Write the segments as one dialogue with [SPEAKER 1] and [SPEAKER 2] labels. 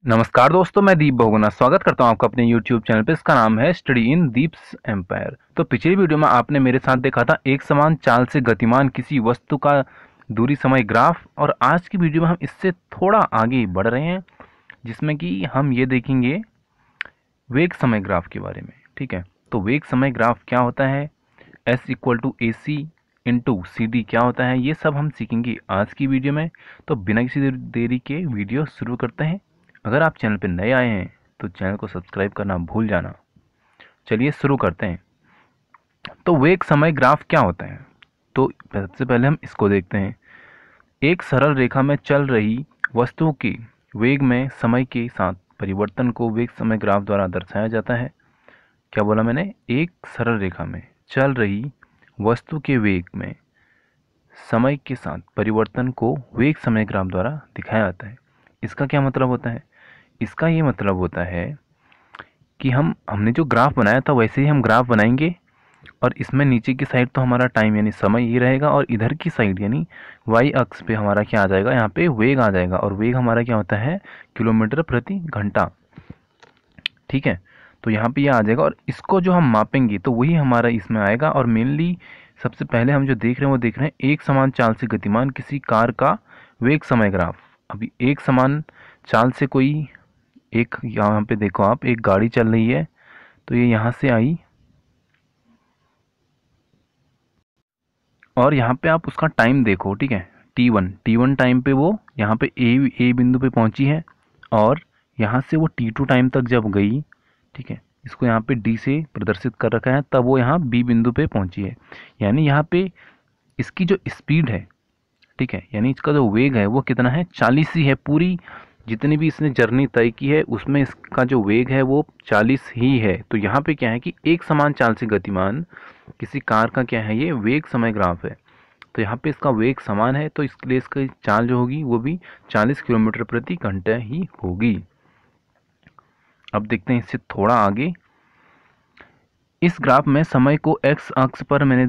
[SPEAKER 1] नमस्कार दोस्तों, मैं दीप बहुगुणा स्वागत करता हूं आपका अपने YouTube चैनल पे। इसका नाम है स्टडी इन दीप्स एम्पायर। तो पिछली वीडियो में आपने मेरे साथ देखा था एक समान चाल से गतिमान किसी वस्तु का दूरी समय ग्राफ, और आज की वीडियो में हम इससे थोड़ा आगे बढ़ रहे हैं, जिसमें कि हम ये देखेंगे वेग समय ग्राफ के बारे में। ठीक है, तो वेग समय ग्राफ क्या होता है, S equal to A C into C D क्या होता है, ये सब हम सीखेंगे आज की वीडियो में। तो बिना किसी देरी के वीडियो शुरू करते हैं। अगर आप चैनल पर नए आए हैं तो चैनल को सब्सक्राइब करना भूल जाना। चलिए शुरू करते हैं। तो वेग समय ग्राफ क्या होता है, तो सबसे पहले हम इसको देखते हैं। एक सरल रेखा में चल रही वस्तु के वेग में समय के साथ परिवर्तन को वेग समय ग्राफ द्वारा दर्शाया जाता है। क्या बोला मैंने? एक सरल रेखा में चल रही वस्तु के वेग में समय के साथ परिवर्तन को वेग समय ग्राफ द्वारा दिखाया जाता है। इसका क्या मतलब होता है? इसका ये मतलब होता है कि हमने जो ग्राफ बनाया था वैसे ही हम ग्राफ बनाएंगे, और इसमें नीचे की साइड तो हमारा टाइम यानी समय ही रहेगा, और इधर की साइड यानी वाई अक्ष पे हमारा क्या आ जाएगा, यहाँ पे वेग आ जाएगा। और वेग हमारा क्या होता है? किलोमीटर प्रति घंटा। ठीक है, तो यहाँ पे ये आ जाएगा, और इसको जो हम मापेंगे तो वही हमारा इसमें आएगा। और मेनली सबसे पहले हम जो देख रहे हैं वो देख रहे हैं एक समान चाल से गतिमान किसी कार का वेग समय ग्राफ। अभी एक समान चाल से कोई एक, यहाँ पे देखो आप, एक गाड़ी चल रही है, तो ये यहाँ से आई, और यहाँ पे आप उसका टाइम देखो। ठीक है, टी वन टाइम पे वो यहाँ पे ए बिंदु पे पहुँची है, और यहाँ से वो टी टू टाइम तक जब गई, ठीक है, इसको यहाँ पे डी से प्रदर्शित कर रखा है, तब वो यहाँ बी बिंदु पे पहुँची है। यानी यहाँ पे इसकी जो स्पीड है, ठीक है, यानी इसका जो वेग है वो कितना है? 40 ही है। पूरी जितनी भी इसने जर्नी तय की है उसमें इसका जो वेग है वो 40 ही है। तो यहाँ पे क्या है कि एक समान चाल से गतिमान किसी कार का क्या है, ये वेग समय ग्राफ है। तो यहाँ पे इसका वेग समान है, तो इसके लिए इसकी चाल जो होगी वो भी 40 किलोमीटर प्रति घंटा ही होगी। अब देखते हैं इससे थोड़ा आगे। इस ग्राफ में समय को x अक्ष पर हमने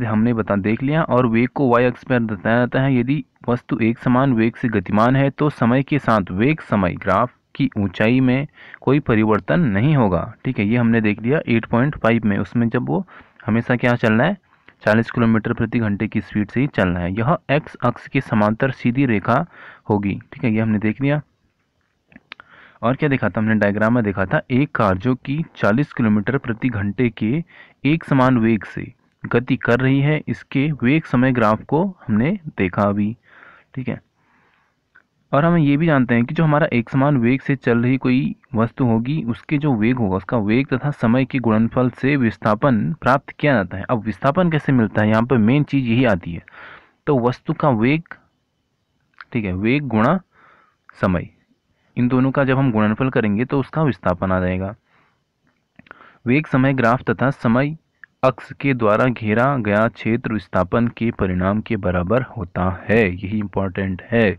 [SPEAKER 1] देख लिया, और वेग को y अक्ष पर बताया जाता है। यदि वस्तु एक समान वेग से गतिमान है तो समय के साथ वेग समय ग्राफ की ऊंचाई में कोई परिवर्तन नहीं होगा। ठीक है, ये हमने देख लिया 8.5 में, उसमें जब वो हमेशा क्या चलना है, 40 किलोमीटर प्रति घंटे की स्पीड से ही चलना है। यह x अक्ष के समांतर सीधी रेखा होगी। ठीक है, ये हमने देख लिया। और क्या देखा था हमने? डायग्राम में देखा था एक कार जो कि 40 किलोमीटर प्रति घंटे के एक समान वेग से गति कर रही है, इसके वेग समय ग्राफ को हमने देखा अभी। ठीक है, और हम ये भी जानते हैं कि जो हमारा एक समान वेग से चल रही कोई वस्तु होगी, उसके जो वेग होगा उसका वेग तथा समय के गुणनफल से विस्थापन प्राप्त किया जाता है। अब विस्थापन कैसे मिलता है, यहाँ पर मेन चीज यही आती है। तो वस्तु का वेग, ठीक है, वेग गुणा समय, इन दोनों का जब हम गुणनफल करेंगे तो उसका विस्थापन आ जाएगा। वेग समय ग्राफ तथा समय अक्ष के द्वारा घेरा गया क्षेत्र विस्थापन के परिणाम के बराबर होता है। यही इंपॉर्टेंट है।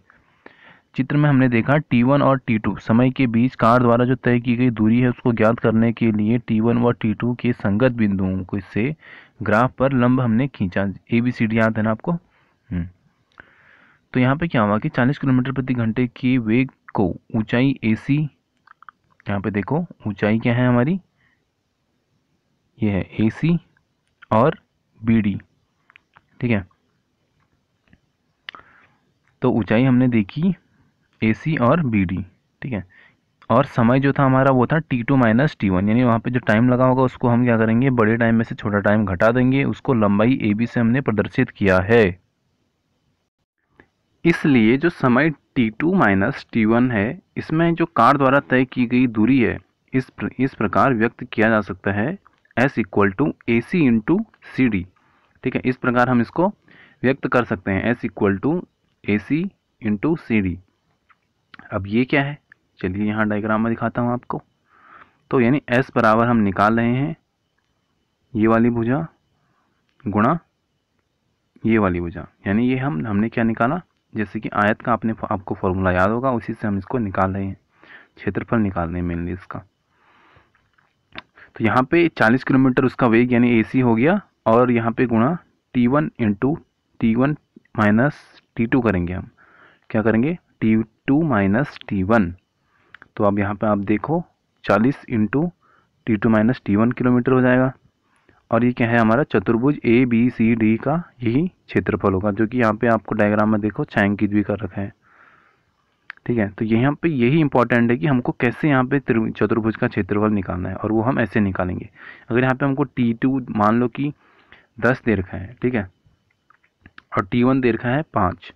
[SPEAKER 1] चित्र में हमने देखा T1 और T2 समय के बीच कार द्वारा जो तय की गई दूरी है उसको ज्ञात करने के लिए T1 व T2 के संगत बिंदुओं को इससे ग्राफ पर लंब हमने खींचा। ABCD याद है ना आपको? तो यहाँ पे क्या हुआ कि 40 किलोमीटर प्रति घंटे की वेग को ऊंचाई AC, यहाँ पे देखो ऊंचाई क्या है हमारी, ये है AC और BD। ठीक है, तो ऊंचाई हमने देखी AC और BD। ठीक है, और समय जो था हमारा वो था T2 माइनस T1, यानी वहाँ पे जो टाइम लगा होगा उसको हम क्या करेंगे, बड़े टाइम में से छोटा टाइम घटा देंगे, उसको लंबाई AB से हमने प्रदर्शित किया है। इसलिए जो समय T2 माइनस T1 है, इसमें जो कार द्वारा तय की गई दूरी है, इस प्रकार व्यक्त किया जा सकता है S equal to A C into C D. ठीक है, इस प्रकार हम इसको व्यक्त कर सकते हैं, S equal to A C into C D. अब ये क्या है, चलिए यहाँ डायग्राम में दिखाता हूँ आपको। तो यानी S बराबर हम निकाल रहे हैं ये वाली भुजा गुणा ये वाली भुजा, यानी ये हमने क्या निकाला, जैसे कि आयत का आपको फॉर्मूला याद होगा, उसी से हम इसको निकाल रहे हैं, क्षेत्रफल निकाल रहे हैं मेनली इसका। तो यहाँ पे 40 किलोमीटर उसका वेग यानी AC हो गया, और यहाँ पे गुणा T1 into T1 minus T2 करेंगे हम। क्या करेंगे? T2 माइनस T1, तो अब यहाँ पे आप देखो 40 into T2 minus T1 kilometre हो जाएगा। और ये क्या है हमारा चतुर्भुज ABCD का यही क्षेत्रफल होगा, जो कि यहाँ पे आपको डायग्राम में देखो छायांकित भी कर रखा है। ठीक है, तो यहाँ पे यही इंपॉर्टेंट है कि हमको कैसे यहाँ पे चतुर्भुज का क्षेत्रफल निकालना है, और वो हम ऐसे निकालेंगे। अगर यहाँ पे हमको T2 मान लो कि 10 दे रखा है, ठीक है, और T1 दे रखा है 5,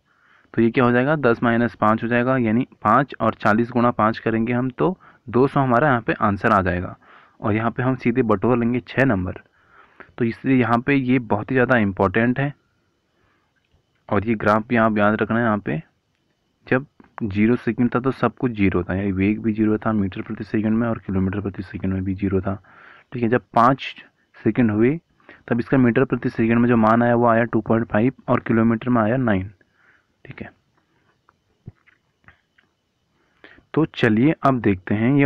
[SPEAKER 1] तो ये क्या हो जाएगा 10 माइनस 5 हो जाएगा, यानी 5 और 40 गुणा 5 करेंगे हम तो 200 हमारा यहाँ पे आंसर आ जाएगा। और यहाँ पे हम सीधे बटोर लेंगे 6 नंबर। तो इसलिए यहाँ पे ये बहुत ही ज़्यादा इम्पोर्टेंट है। और ये ग्राफ भी आप याद रखना है, यहाँ पे जब 0 सेकंड था तो सब कुछ 0 था, यानी वेग भी 0 था मीटर प्रति सेकंड में, और किलोमीटर प्रति सेकंड में भी 0 था। ठीक है, जब 5 सेकंड हुए तब इसका मीटर प्रति सेकंड में जो मान आया वो आया 2.5 और किलोमीटर में आया 9। ठीक है, तो चलिए अब देखते हैं ये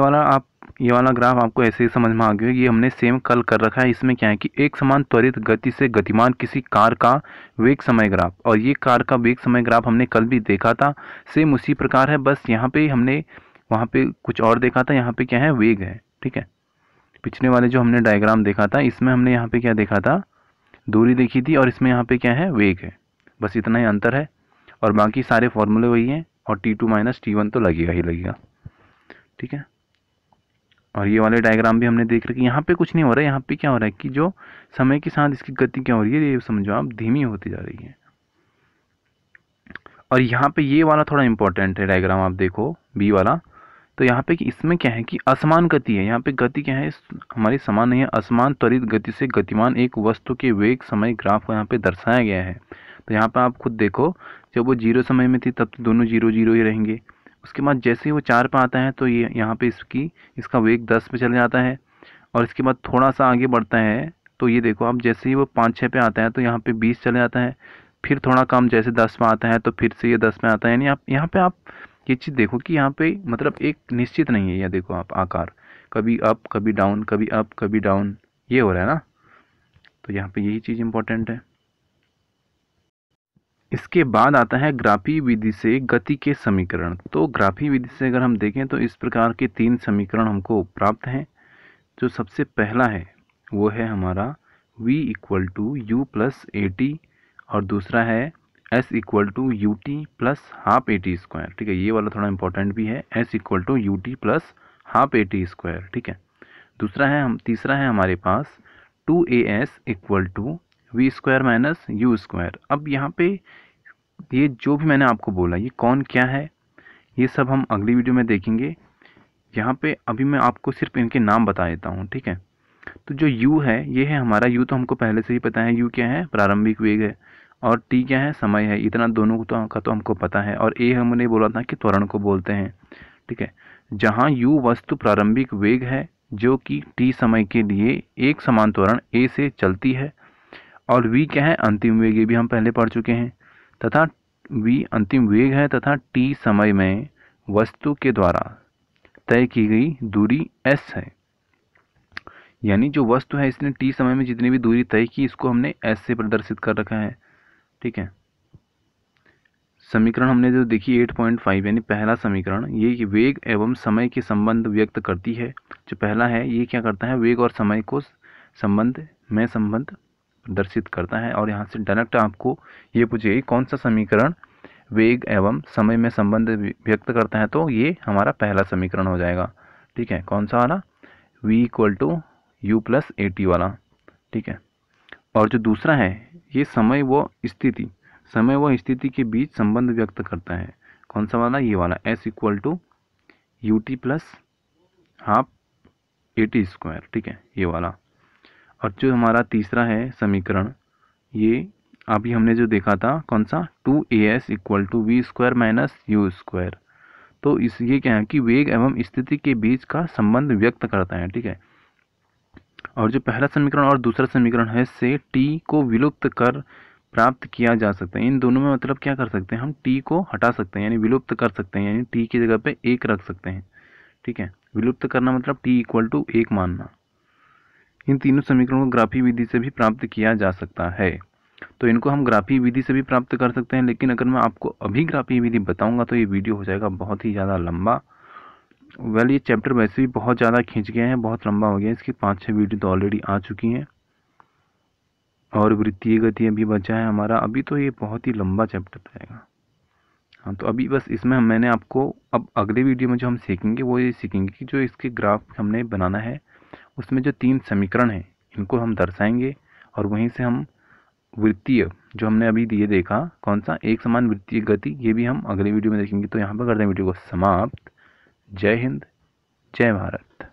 [SPEAKER 1] वाला ग्राफ आपको ऐसे ही समझ में आ गया। ये हमने सेम कल कर रखा है। इसमें क्या है कि एक समान त्वरित गति से गतिमान किसी कार का वेग समय ग्राफ, और ये कार का वेग समय ग्राफ हमने कल भी देखा था, सेम उसी प्रकार है, बस यहाँ पे हमने वहाँ पे कुछ और देखा था, यहाँ पे क्या है वेग है। ठीक है, पिछले वाले जो हमने डायग्राम देखा था इसमें हमने यहाँ पे क्या देखा था, दूरी देखी थी, और इसमें यहाँ पे क्या है वेग है, बस इतना ही अंतर है। और बाकी सारे फॉर्मूले वही हैं, और T2 माइनस T1 तो लगेगा ही लगेगा। ठीक है, और ये वाले डायग्राम भी हमने देख रखे। यहाँ पे कुछ नहीं हो रहा है, यहाँ पे क्या हो रहा है कि जो समय के साथ इसकी गति क्या हो रही है, ये समझो आप, धीमी होती जा रही है। और यहाँ पे ये वाला थोड़ा इंपॉर्टेंट है डायग्राम, आप देखो बी वाला, तो यहाँ पे कि इसमें क्या है कि असमान गति है। यहाँ पे गति क्या है हमारी समान नहीं है, असमान त्वरित गति से गतिमान एक वस्तु के वेग समय ग्राफ को यहाँ पे दर्शाया गया है। तो यहाँ पे आप खुद देखो, जब वो 0 समय में थी तब तो दोनों 0 0 ही रहेंगे। उसके बाद जैसे ही वो 4 पे आता है तो ये यहाँ पे इसका वेग 10 पे चले जाता है, और इसके बाद थोड़ा सा आगे बढ़ता है तो ये देखो आप, जैसे ही वो 5-6 पे आता है तो यहाँ पे 20 चले जाता है, फिर थोड़ा कम जैसे 10 पे आता है तो फिर से ये 10 पे आता है। यानी आप यहाँ पे आप ये चीज़ देखो कि यहाँ पे मतलब एक निश्चित नहीं है, यह देखो आप आकार कभी अप कभी डाउन, कभी अप कभी डाउन, ये हो रहा है ना। तो यहाँ पे यही चीज़ इंपॉर्टेंट है। इसके बाद आता है ग्राफी विधि से गति के समीकरण। तो ग्राफी विधि से अगर हम देखें तो इस प्रकार के 3 समीकरण हमको प्राप्त हैं। जो सबसे पहला है वो है हमारा v equal to U plus A T, और दूसरा है s equal to U T plus half A T square. ठीक है, ये वाला थोड़ा इंपॉर्टेंट भी है, s equal to U T plus half A T square. ठीक है, तीसरा है हमारे पास 2as equal to V square minus U square. अब यहाँ पे ये जो भी मैंने आपको बोला ये कौन क्या है ये सब हम अगली वीडियो में देखेंगे। यहाँ पे अभी मैं आपको सिर्फ इनके नाम बता देता हूँ। ठीक है, तो जो u है ये है हमारा, u तो हमको पहले से ही पता है, u क्या है प्रारंभिक वेग है, और t क्या है समय है, इतना दोनों का तो हमको पता है। और a हमने बोला था कि त्वरण को बोलते हैं। ठीक है, जहाँ u वस्तु प्रारंभिक वेग है जो कि t समय के लिए एक समान त्वरण a से चलती है, और v क्या है अंतिम वेग, ये भी हम पहले पढ़ चुके हैं, तथा v अंतिम वेग है, तथा t समय में वस्तु के द्वारा तय की गई दूरी s है। यानी जो वस्तु है इसने t समय में जितनी भी दूरी तय की इसको हमने s से प्रदर्शित कर रखा है। ठीक है, समीकरण हमने जो देखी 8.5 यानी पहला समीकरण, ये वेग एवं समय के संबंध व्यक्त करती है। जो पहला है ये क्या करता है, वेग और समय को संबंध प्रदर्शित करता है। और यहाँ से डायरेक्ट आपको ये पूछेगी कौन सा समीकरण वेग एवं समय में संबंध व्यक्त करता है, तो ये हमारा पहला समीकरण हो जाएगा। ठीक है, कौन सा वाला, v equal to U plus A T वाला। ठीक है, और जो दूसरा है ये समय व स्थिति के बीच संबंध व्यक्त करता है। कौन सा वाला, ये वाला s equal to U T plus half A T square. ठीक है, ये वाला। और जो हमारा तीसरा है समीकरण, ये अभी हमने जो देखा था कौन सा, 2as equal to V square minus U square. तो ये क्या है कि वेग एवं स्थिति के बीच का संबंध व्यक्त करता है। ठीक है, और जो पहला समीकरण और दूसरा समीकरण है से t को विलुप्त कर प्राप्त किया जा सकता है। इन दोनों में मतलब क्या कर सकते हैं, हम t को हटा सकते हैं यानी विलुप्त कर सकते हैं, यानी t की जगह पे 1 रख सकते हैं। ठीक है, विलुप्त करना मतलब t इक्वल टू 1 मानना। इन तीनों समीकरणों को ग्राफी विधि से भी प्राप्त किया जा सकता है। तो इनको हम ग्राफी विधि से भी प्राप्त कर सकते हैं, लेकिन अगर मैं आपको अभी ग्राफी विधि बताऊंगा तो ये वीडियो हो जाएगा बहुत ही ज़्यादा लंबा। वेल ये चैप्टर वैसे भी बहुत ज़्यादा खींच गए हैं, बहुत लंबा हो गया, इसकी 5-6 वीडियो तो ऑलरेडी आ चुकी हैं और वृत्तीय गति अभी बचा है हमारा। अभी तो ये बहुत ही लंबा चैप्टर रहेगा। हाँ, तो अभी बस इसमें मैंने आपको अब अगले वीडियो में जो हम सीखेंगे वो ये सीखेंगे कि जो इसके ग्राफ हमने बनाना है उसमें जो 3 समीकरण हैं इनको हम दर्शाएंगे और वहीं से हम वृत्तीय जो हमने अभी ये देखा कौन सा एक समान वृत्तीय गति, ये भी हम अगले वीडियो में देखेंगे। तो यहाँ पर करते हैं वीडियो को समाप्त। जय हिंद, जय भारत।